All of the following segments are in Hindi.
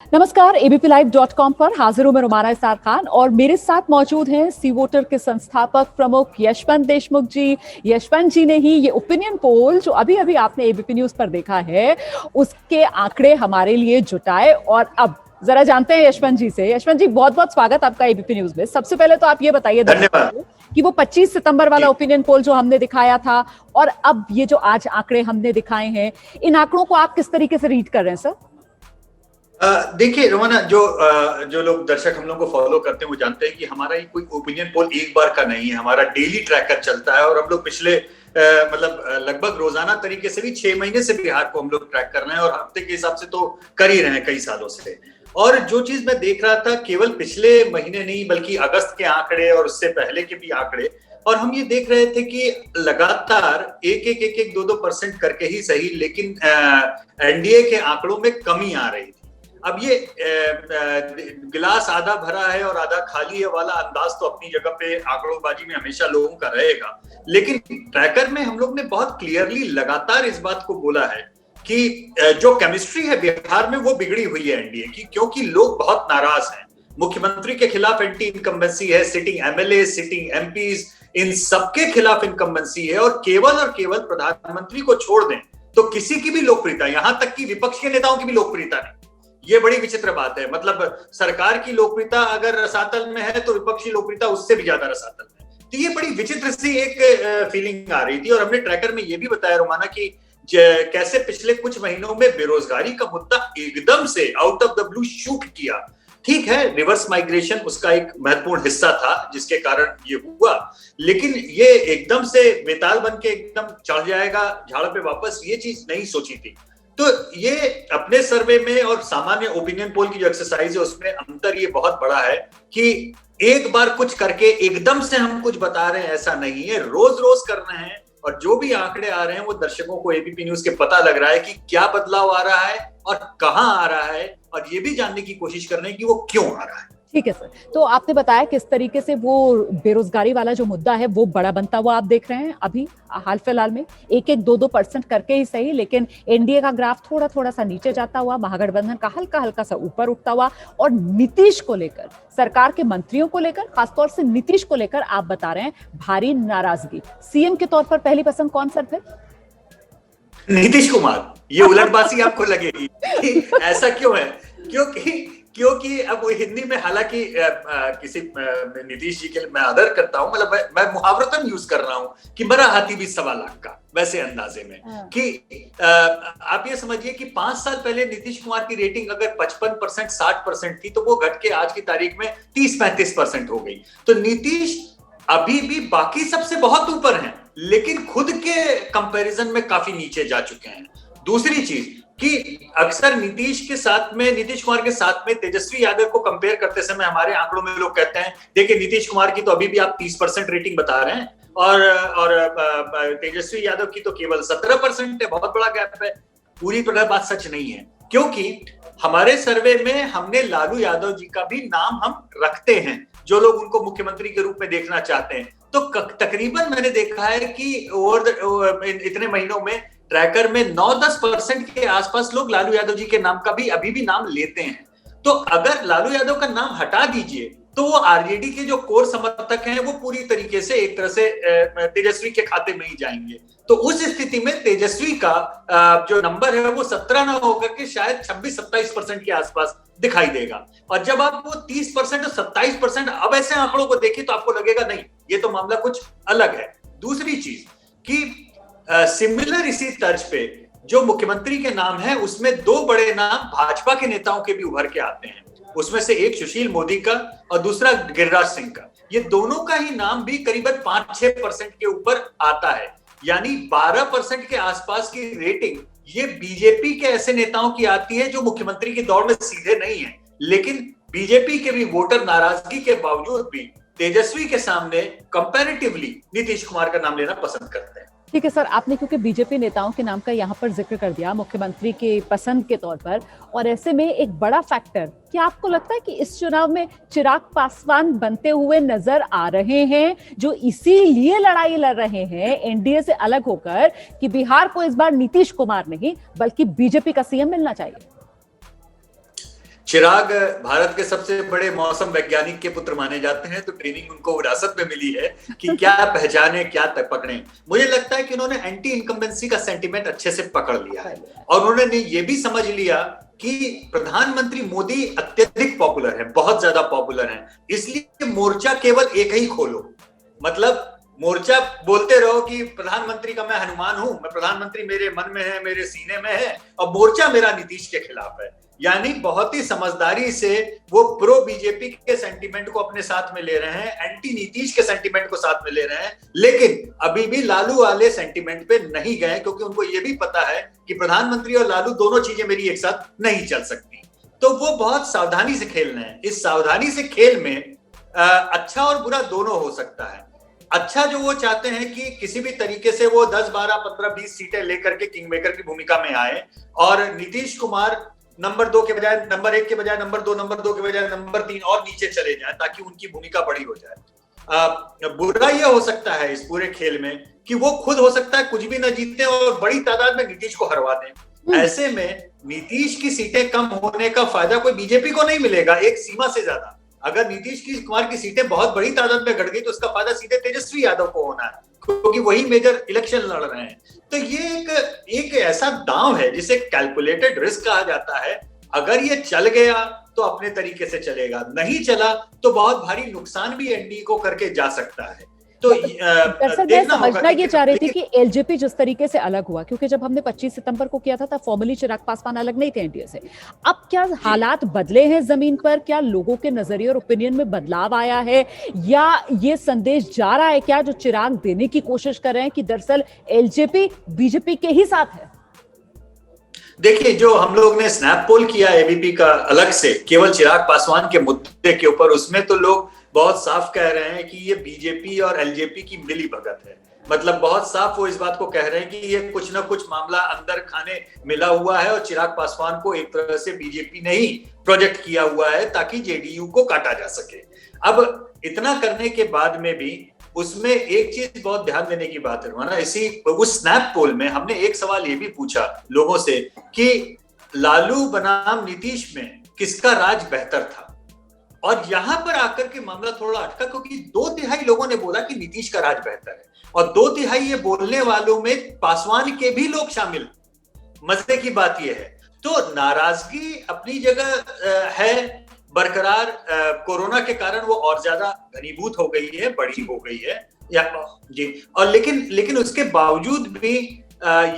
नमस्कार। abplive.com पर हाजिर हूं मैं रुमाना इसार खान और मेरे साथ मौजूद हैं सी वोटर के संस्थापक प्रमुख यशवंत देशमुख जी। यशवंत जी ने ही ये ओपिनियन पोल जो अभी अभी आपने एबीपी न्यूज पर देखा है उसके आंकड़े हमारे लिए जुटाए और अब जरा जानते हैं यशवंत जी से। यशवंत जी, बहुत बहुत स्वागत आपका एबीपी न्यूज में। सबसे पहले तो आप ये बताइए धन्यवाद कि वो 25 सितंबर वाला ओपिनियन पोल जो हमने दिखाया था और अब ये जो आज आंकड़े हमने दिखाए हैं, इन आंकड़ों को आप किस तरीके से रीड कर रहे हैं सर? देखिए रोमाना, जो लोग दर्शक हम लोग को फॉलो करते हैं वो जानते हैं कि हमारा ये कोई ओपिनियन पोल एक बार का नहीं है। हमारा डेली ट्रैकर चलता है और हम लोग पिछले लगभग रोजाना तरीके से भी 6 महीने से बिहार को हम लोग ट्रैक कर रहे हैं और हफ्ते के हिसाब से तो कर ही रहे हैं कई सालों से। और जो चीज मैं देख रहा था, केवल पिछले महीने नहीं बल्कि अगस्त के आंकड़े और उससे पहले के भी आंकड़े, और हम ये देख रहे थे कि लगातार 1-2% करके ही सही, लेकिन एनडीए के आंकड़ों में कमी आ रही थी। अब ये गिलास आधा भरा है और आधा खाली है वाला अंदाज तो अपनी जगह पे आंकड़ोंबाजी में हमेशा लोगों का रहेगा, लेकिन ट्रैकर में हम लोग ने बहुत क्लियरली लगातार इस बात को बोला है कि जो केमिस्ट्री है बिहार में वो बिगड़ी हुई है एनडीए की, क्योंकि लोग बहुत नाराज हैं। मुख्यमंत्री के खिलाफ एंटी इनकम्बेंसी है, सिटिंग एमएलए, सिटिंग एमपीज, इन सबके खिलाफ इनकम्बेंसी है और केवल प्रधानमंत्री को छोड़ दें तो किसी की भी लोकप्रियता, यहां तक कि विपक्ष के नेताओं की भी लोकप्रियता नहीं। ये बड़ी विचित्र बात है। मतलब सरकार की लोकप्रियता अगर रसातल में है तो विपक्षी लोकप्रियता उससे भी ज्यादा रसातल में। तो ये बड़ी विचित्र सी एक फीलिंग आ रही थी और हमने ट्रैकर में ये भी बताया रोमाना कि कैसे पिछले कुछ महीनों में बेरोजगारी का मुद्दा एकदम से out of the blue shoot किया। ठीक है, रिवर्स माइग्रेशन उसका एक महत्वपूर्ण हिस्सा था जिसके कारण ये हुआ, लेकिन ये एकदम से बेताल बन के एकदम चढ़ जाएगा झाड़ पे वापस, ये चीज नहीं सोची थी। तो ये अपने सर्वे में और सामान्य ओपिनियन पोल की जो एक्सरसाइज है उसमें अंतर ये बहुत बड़ा है कि एक बार कुछ करके एकदम से हम कुछ बता रहे हैं, ऐसा नहीं है। रोज रोज कर रहे हैं और जो भी आंकड़े आ रहे हैं वो दर्शकों को एबीपी न्यूज के पता लग रहा है कि क्या बदलाव आ रहा है और कहां आ रहा है, और ये भी जानने की कोशिश कर रहे हैं कि वो क्यों आ रहा है। ठीक है सर, तो आपने बताया किस तरीके से वो बेरोजगारी वाला जो मुद्दा है वो बड़ा बनता हुआ आप देख रहे हैं अभी हाल फिलहाल में 1-2% करके ही सही, लेकिन एनडीए का ग्राफ थोड़ा थोड़ा सा नीचे जाता हुआ, महागठबंधन का हल्का हल्का सा ऊपर उठता हुआ, और नीतीश को लेकर, सरकार के मंत्रियों को लेकर, खासतौर से नीतीश को लेकर आप बता रहे हैं भारी नाराजगी। सीएम के तौर पर पहली पसंद कौन सर फिर? नीतीश कुमार। ये उलटबाजी आपको लगेगी ऐसा क्यों है? क्योंकि अब वो हिंदी में, हालांकि किसी नीतीश जी के लिए मैं आदर करता हूं, मतलब मैं मुहावरतन यूज कर रहा हूं कि मरा हाथी भी 1.25 लाख का, वैसे अंदाजे में कि आप ये समझिए कि 5 साल पहले नीतीश कुमार की रेटिंग अगर 55%, 60% थी तो वो घट के आज की तारीख में 30-35% हो गई। तो नीतीश अभी भी बाकी सबसे बहुत ऊपर हैं, लेकिन खुद के कंपैरिजन में काफी नीचे जा चुके हैं। दूसरी चीज कि अक्सर नीतीश कुमार के साथ में तेजस्वी यादव को कंपेयर करते समय हमारे आंकड़ों में लोग कहते हैं देखिए नीतीश कुमार की तो अभी भी आप 30% रेटिंग बता रहे हैं और तेजस्वी यादव की तो केवल 17% है, बहुत बड़ा गैप है। पूरी तरह बात सच नहीं है, क्योंकि हमारे सर्वे में हमने लालू यादव जी का भी नाम हम रखते हैं, जो लोग उनको मुख्यमंत्री के रूप में देखना चाहते हैं। तो तकरीबन मैंने देखा है कि इतने महीनों में ट्रैकर में 9-10% के आसपास लोग लालू यादव जी के नाम का भी अभी भी नाम लेते हैं। तो अगर लालू यादव का नाम हटा दीजिए तो वो आरजेडी के जो कोर समर्थक हैं वो पूरी तरीके से एक तरह से तेजस्वी के खाते में ही जाएंगे। तो उस स्थिति में तेजस्वी का जो नंबर है वो 17 ना होकर के शायद 26-27% के आसपास दिखाई देगा। और जब आप वो 30% और 27% अब ऐसे आंकड़ों को देखें तो आपको लगेगा नहीं, ये तो मामला कुछ अलग है। दूसरी चीज कि सिमिलर इसी तर्ज पे जो मुख्यमंत्री के नाम है उसमें 2 बड़े नाम भाजपा के नेताओं के भी उभर के आते हैं। उसमें से एक सुशील मोदी का और दूसरा गिरिराज सिंह का। ये दोनों का ही नाम भी करीबन 5-6% के ऊपर आता है, यानी 12% के आसपास की रेटिंग ये बीजेपी के ऐसे नेताओं की आती है जो मुख्यमंत्री की दौड़ में सीधे नहीं है, लेकिन बीजेपी के भी वोटर नाराजगी के बावजूद भी तेजस्वी के सामने कंपैरेटिवली नीतीश कुमार का नाम लेना पसंद करते हैं। ठीक है सर, आपने क्योंकि बीजेपी नेताओं के नाम का यहाँ पर जिक्र कर दिया मुख्यमंत्री के पसंद के तौर पर, और ऐसे में एक बड़ा फैक्टर, क्या आपको लगता है कि इस चुनाव में चिराग पासवान बनते हुए नजर आ रहे हैं, जो इसीलिए लड़ाई लड़ रहे हैं एनडीए से अलग होकर कि बिहार को इस बार नीतीश कुमार नहीं बल्कि बीजेपी का सीएम मिलना चाहिए? चिराग भारत के सबसे बड़े मौसम वैज्ञानिक के पुत्र माने जाते हैं, तो ट्रेनिंग उनको विरासत में मिली है कि क्या पहचाने क्या पकड़े। मुझे लगता है कि उन्होंने एंटी इनकम्बेंसी का सेंटिमेंट अच्छे से पकड़ लिया है और उन्होंने ये भी समझ लिया कि प्रधानमंत्री मोदी अत्यधिक पॉपुलर है, बहुत ज्यादा पॉपुलर है, इसलिए मोर्चा केवल एक ही खोलो। मतलब मोर्चा बोलते रहो कि प्रधानमंत्री का मैं हनुमान हूं, मैं प्रधानमंत्री मेरे मन में है, मेरे सीने में है, और मोर्चा मेरा नीतीश के खिलाफ है। यानी बहुत ही समझदारी से वो प्रो बीजेपी के सेंटीमेंट को अपने साथ में ले रहे हैं, एंटी नीतीश के सेंटीमेंट को साथ में ले रहे हैं, लेकिन अभी भी लालू वाले सेंटीमेंट पे नहीं गए, क्योंकि उनको ये भी पता है कि प्रधानमंत्री और लालू दोनों चीजें मेरी एक साथ नहीं चल सकती। तो वो बहुत सावधानी से खेल रहे हैं। इस सावधानी से खेल में अच्छा और बुरा दोनों हो सकता है। अच्छा जो वो चाहते हैं कि किसी भी तरीके से वो 10, 12, 15, 20 सीटें लेकर के किंग मेकर की भूमिका में आए और नीतीश कुमार नंबर 2 के बजाय नंबर 1 के बजाय नंबर 2, नंबर 2 के बजाय नंबर 3 और नीचे चले जाएं, ताकि उनकी भूमिका बड़ी हो जाए। बुरा यह हो सकता है इस पूरे खेल में कि वो खुद हो सकता है कुछ भी न जीते और बड़ी तादाद में नीतीश को हरवा दें। ऐसे में नीतीश की सीटें कम होने का फायदा कोई बीजेपी को नहीं मिलेगा एक सीमा से ज्यादा। अगर नीतीश कुमार की सीटें बहुत बड़ी तादाद में घट गई तो उसका फायदा सीधे तेजस्वी यादव को होना है, क्योंकि वही मेजर इलेक्शन लड़ रहे हैं। तो ये एक ऐसा दांव है जिसे कैलकुलेटेड रिस्क कहा जाता है। अगर ये चल गया तो अपने तरीके से चलेगा, नहीं चला तो बहुत भारी नुकसान भी एनडीए को करके जा सकता है। तो दरअसल मैं समझना ये चाह रही थी कि एलजेपी जिस तरीके से अलग हुआ, क्योंकि जब हमने 25 सितंबर को किया था तब फॉर्मली चिराग पासवान अलग नहीं थे एनडीए से। अब क्या हालात बदले हैं जमीन पर? क्या लोगों के नजरिए और ओपिनियन में बदलाव आया है, या ये संदेश जा रहा है क्या जो चिराग देने की कोशिश कर रहे हैं कि दरअसल एलजेपी बीजेपी के ही साथ है? देखिए, जो हम लोग ने स्नैप पोल किया एबीपी का अलग से केवल चिराग पासवान के मुद्दे के ऊपर, उसमें तो लोग बहुत साफ कह रहे हैं कि ये बीजेपी और एलजेपी की मिली भगत है। मतलब बहुत साफ वो इस बात को कह रहे हैं कि ये कुछ ना कुछ मामला अंदर खाने मिला हुआ है और चिराग पासवान को एक तरह से बीजेपी ने ही प्रोजेक्ट किया हुआ है ताकि जेडीयू को काटा जा सके। अब इतना करने के बाद में भी उसमें एक चीज बहुत ध्यान देने की बात है ना, इसी उस स्नैप पोल में हमने एक सवाल ये भी पूछा लोगों से कि लालू बनाम नीतीश में किसका राज बेहतर था, और यहां पर आकर के मामला थोड़ा अटका, क्योंकि 2/3 लोगों ने बोला कि नीतीश का राज बेहतर है और 2/3 ये बोलने वालों में पासवान के भी लोग शामिल। मजे की बात यह है, तो नाराजगी अपनी जगह है बरकरार। कोरोना के कारण वो और ज्यादा घनीभूत हो गई है, बड़ी हो गई है या जी, और लेकिन उसके बावजूद भी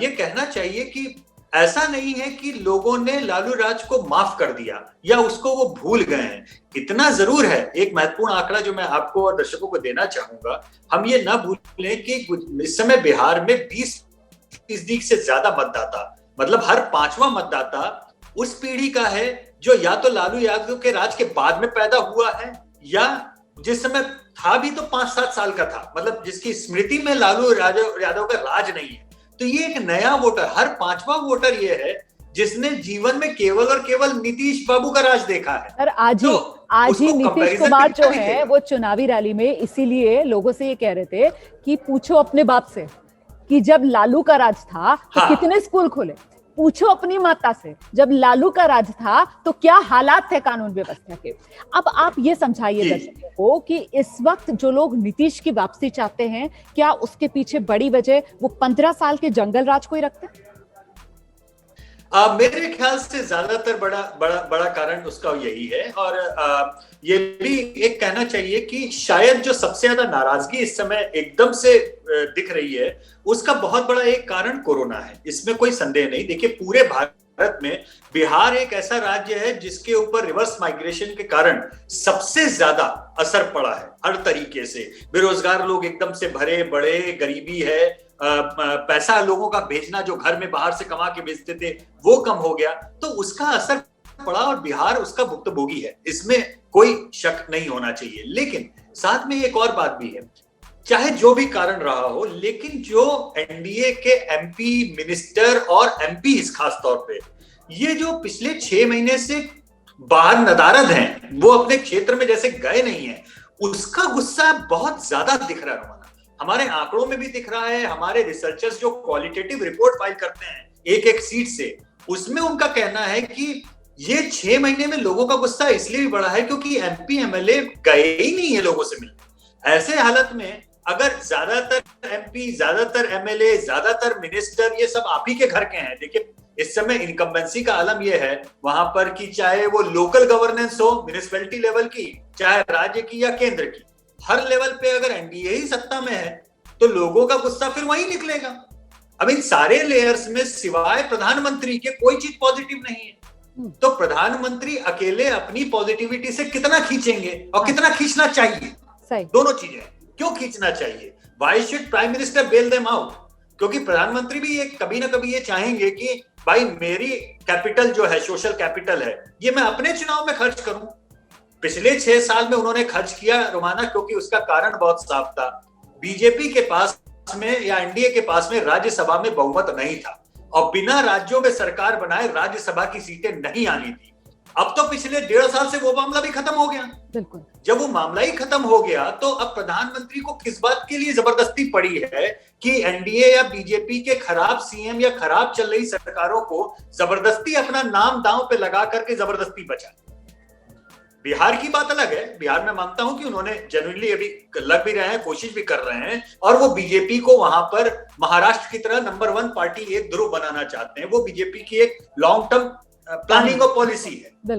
ये कहना चाहिए कि ऐसा नहीं है कि लोगों ने लालू राज को माफ कर दिया या उसको वो भूल गए हैं। इतना जरूर है, एक महत्वपूर्ण आंकड़ा जो मैं आपको और दर्शकों को देना चाहूंगा, हम ये ना भूलें कि इस समय बिहार में 20% से ज्यादा मतदाता, मतलब हर 5वां मतदाता उस पीढ़ी का है जो या तो लालू यादव के राज के बाद में पैदा हुआ है या जिस समय था भी तो 5-7 साल का था, मतलब जिसकी स्मृति में लालू यादव का राज नहीं है। तो ये एक नया वोटर, हर 5वां वोटर ये है जिसने जीवन में केवल और केवल नीतीश बाबू का राज देखा है। सर आज ही नीतीश कुमार जो है वो चुनावी रैली में इसीलिए लोगों से ये कह रहे थे कि पूछो अपने बाप से कि जब लालू का राज था तो कितने स्कूल खोले, पूछो अपनी माता से जब लालू का राज था तो क्या हालात थे कानून व्यवस्था के। अब आप ये समझाइए दर्शकों को कि इस वक्त जो लोग नीतीश की वापसी चाहते हैं, क्या उसके पीछे बड़ी वजह वो 15 साल के जंगल राज को ही रखते हैं? मेरे ख्याल से ज्यादातर बड़ा कारण उसका यही है। और ये भी एक कहना चाहिए कि शायद जो सबसे ज्यादा नाराजगी इस समय एकदम से दिख रही है उसका बहुत बड़ा एक कारण कोरोना है, इसमें कोई संदेह नहीं। देखिए, पूरे भारत में बिहार एक ऐसा राज्य है जिसके ऊपर रिवर्स माइग्रेशन के कारण सबसे ज्यादा असर पड़ा है हर तरीके से। बेरोजगार लोग एकदम से भरे बड़े, गरीबी है, पैसा लोगों का भेजना जो घर में बाहर से कमा के भेजते थे वो कम हो गया, तो उसका असर पड़ा और बिहार उसका भुक्तभोगी है, इसमें कोई शक नहीं होना चाहिए। लेकिन साथ में एक और बात भी है, चाहे जो भी कारण रहा हो, लेकिन जो एनडीए के एमपी मिनिस्टर और एमपी खास तौर पे ये जो पिछले 6 महीने से बाहर नदारद हैं, वो अपने क्षेत्र में जैसे गए नहीं है, उसका गुस्सा बहुत ज्यादा दिख रहा है। हमारे आंकड़ों में भी दिख रहा है, हमारे रिसर्चर्स जो क्वालिटेटिव रिपोर्ट फाइल करते हैं एक एक सीट से, उसमें उनका कहना है कि ये 6 महीने में लोगों का गुस्सा इसलिए भी बढ़ा है क्योंकि एमपी एमएलए गए ही नहीं है लोगों से मिलने। ऐसे हालत में अगर ज्यादातर एमपी, ज्यादातर एमएलए, ज्यादातर मिनिस्टर ये सब आप ही के घर के हैं। देखिए इस समय इनकम्बेंसी का आलम यह है वहां पर कि चाहे वो लोकल गवर्नेंस हो म्युनिसिपैलिटी लेवल की, चाहे राज्य की या केंद्र की, हर लेवल पे अगर एनडीए ही सत्ता में है तो लोगों का गुस्सा फिर वहीं निकलेगा। अब इन सारे लेयर्स में सिवाय प्रधानमंत्री के कोई चीज पॉजिटिव नहीं है। तो प्रधानमंत्री अकेले अपनी पॉजिटिविटी से कितना खींचेंगे और कितना खींचना चाहिए, दोनों चीजें। क्यों खींचना चाहिए? Why should prime minister bail them out? क्योंकि प्रधानमंत्री भी ये कभी ना कभी ये चाहेंगे कि भाई मेरी कैपिटल जो है, सोशल कैपिटल है, ये मैं अपने चुनाव में खर्च करूं। पिछले 6 साल में उन्होंने खर्च किया रोमाना, क्योंकि उसका कारण बहुत साफ था। बीजेपी के पास में या एनडीए के पास में राज्यसभा में बहुमत नहीं था और बिना राज्यों में सरकार बनाए राज्यसभा की सीटें नहीं आनी थी। अब तो पिछले 1.5 साल से वो मामला भी खत्म हो गया। बिल्कुल। जब वो मामला ही खत्म हो गया तो अब प्रधानमंत्री को किस बात के लिए जबरदस्ती पड़ी है कि एनडीए या बीजेपी के खराब सीएम या खराब चल रही सरकारों को जबरदस्ती अपना नाम दांव पे लगा करके जबरदस्ती बचा। बिहार की बात अलग है। बिहार में मानता हूं कि उन्होंने जेन्युइनली अभी लग भी रहे हैं, कोशिश भी कर रहे हैं और वो बीजेपी को वहां पर महाराष्ट्र की तरह नंबर 1 पार्टी एक ध्रुव बनाना चाहते हैं। वो बीजेपी की एक लॉन्ग टर्म प्लानिंग और पॉलिसी है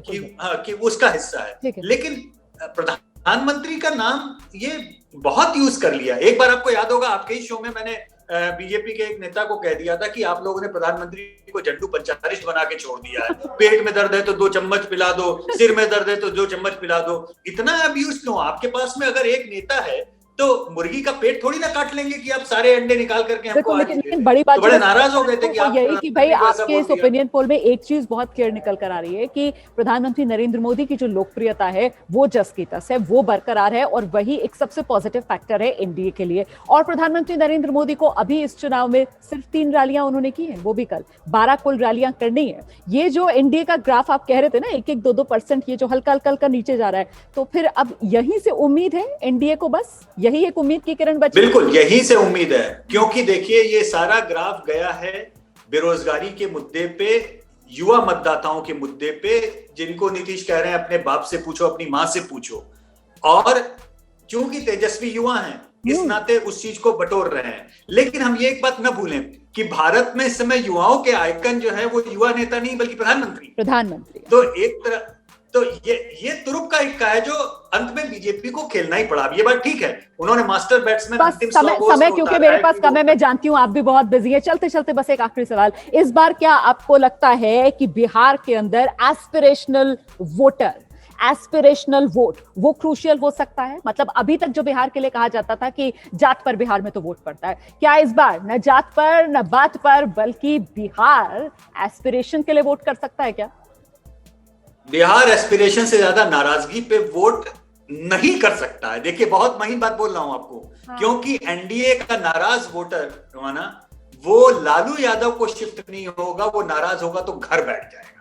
कि उसका हिस्सा है। लेकिन प्रधानमंत्री का नाम ये बहुत यूज कर लिया। एक बार आपको याद होगा आपके ही शो में मैंने बीजेपी के एक नेता को कह दिया था कि आप लोगों ने प्रधानमंत्री को जंडू पंचारिस्ट बना के छोड़ दिया है। पेट में दर्द है तो 2 चम्मच पिला दो, सिर में दर्द है तो 2 चम्मच पिला दो। इतना अब्यूज क्यों? आपके पास में अगर एक नेता है तो मुर्गी का पेट थोड़ी ना काट लेंगे कि आप सारे अंडे निकाल करके हमको। लेकिन बड़ी बात तो बड़े नाराज हो गए थे कि आप यही कि भाई आपके इस ओपिनियन पोल में एक चीज बहुत क्लियर निकल कर आ रही है कि प्रधानमंत्री नरेंद्र मोदी की जो लोकप्रियता है वो जस की तस है, वो बरकरार है और वही एक सबसे पॉजिटिव फैक्टर है एनडीए के लिए। और प्रधानमंत्री नरेंद्र मोदी को अभी इस चुनाव में सिर्फ 3 रैलियां उन्होंने की है, वो भी कल 12 कुल रैलियां करनी है। ये जो एनडीए का ग्राफ आप कह रहे थे ना 1-1, 2-2% ये जो हल्का हल्का नीचे जा रहा है, तो फिर अब यहीं से उम्मीद है एनडीए को, बस यही एक उम्मीद की किरण बची। बिल्कुल यहीं से उम्मीद है, क्योंकि देखिए ये सारा ग्राफ गया है बेरोजगारी के मुद्दे पे, युवा मतदाताओं के मुद्दे पे, जिनको नीतीश कह रहे हैं अपने बाप से पूछो, अपनी मां से पूछो। और चूंकि तेजस्वी युवा हैं इस नाते उस चीज को बटोर रहे हैं। लेकिन हम ये एक बात न भूलें कि भारत में इस समय युवाओं के आइकन जो है वो युवा नेता नहीं बल्कि प्रधानमंत्री। तो एक तरह तो ये तुरुप का हिक्का है जो अंत में बीजेपी को खेलना ही पड़ा। ये बात ठीक है, उन्होंने मास्टर बैट्समैन समय क्योंकि मेरे पास कम है, मैं जानती हूँ आप भी बहुत बिजी हैं। चलते चलते बस एक आखिरी सवाल, इस बार क्या आपको लगता है कि बिहार के अंदर एस्पिरेशनल वोट वो क्रूशियल हो सकता है? मतलब अभी तक जो बिहार के लिए कहा जाता था कि जात पर बिहार में तो वोट पड़ता है, क्या इस बार न जात पर न बात पर बल्कि बिहार एस्पिरेशन के लिए वोट कर सकता है? क्या बिहार एस्पिरेशन से ज्यादा नाराजगी पे वोट नहीं कर सकता है? देखिए बहुत महीन बात बोल रहा हूं आपको। क्योंकि एनडीए का नाराज वोटर रोमाना वो लालू यादव को शिफ्ट नहीं होगा, वो नाराज होगा तो घर बैठ जाएगा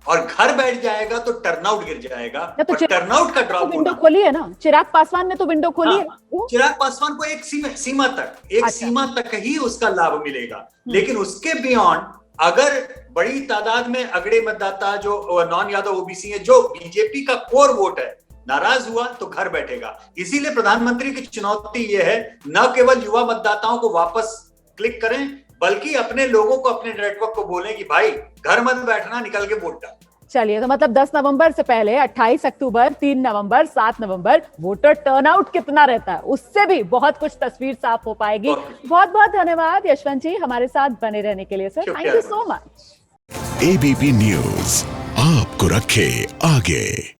और घर बैठ जाएगा तो टर्नआउट गिर जाएगा। तो टर्नआउट का ड्रॉप विंडो खोली है ना, चिराग पासवान ने तो विंडो खोली है। चिराग पासवान को एक सीमा तक ही उसका लाभ मिलेगा, लेकिन उसके बियॉन्ड अगर बड़ी तादाद में अगड़े मतदाता जो नॉन यादव ओबीसी है, जो बीजेपी का कोर वोट है, नाराज हुआ तो घर बैठेगा। इसीलिए प्रधानमंत्री की चुनौती यह है न केवल युवा मतदाताओं को वापस क्लिक करें बल्कि अपने लोगों को, अपने नेटवर्क को बोलें कि भाई घर मत बैठना, निकल के वोट डाल। चलिए, तो मतलब 10 नवंबर से पहले 28 अक्टूबर, 3 नवंबर, 7 नवंबर वोटर टर्नआउट कितना रहता है उससे भी बहुत कुछ तस्वीर साफ हो पाएगी। बहुत बहुत धन्यवाद यशवंत जी हमारे साथ बने रहने के लिए sir, thank you so much. ABP news आपको रखे आगे।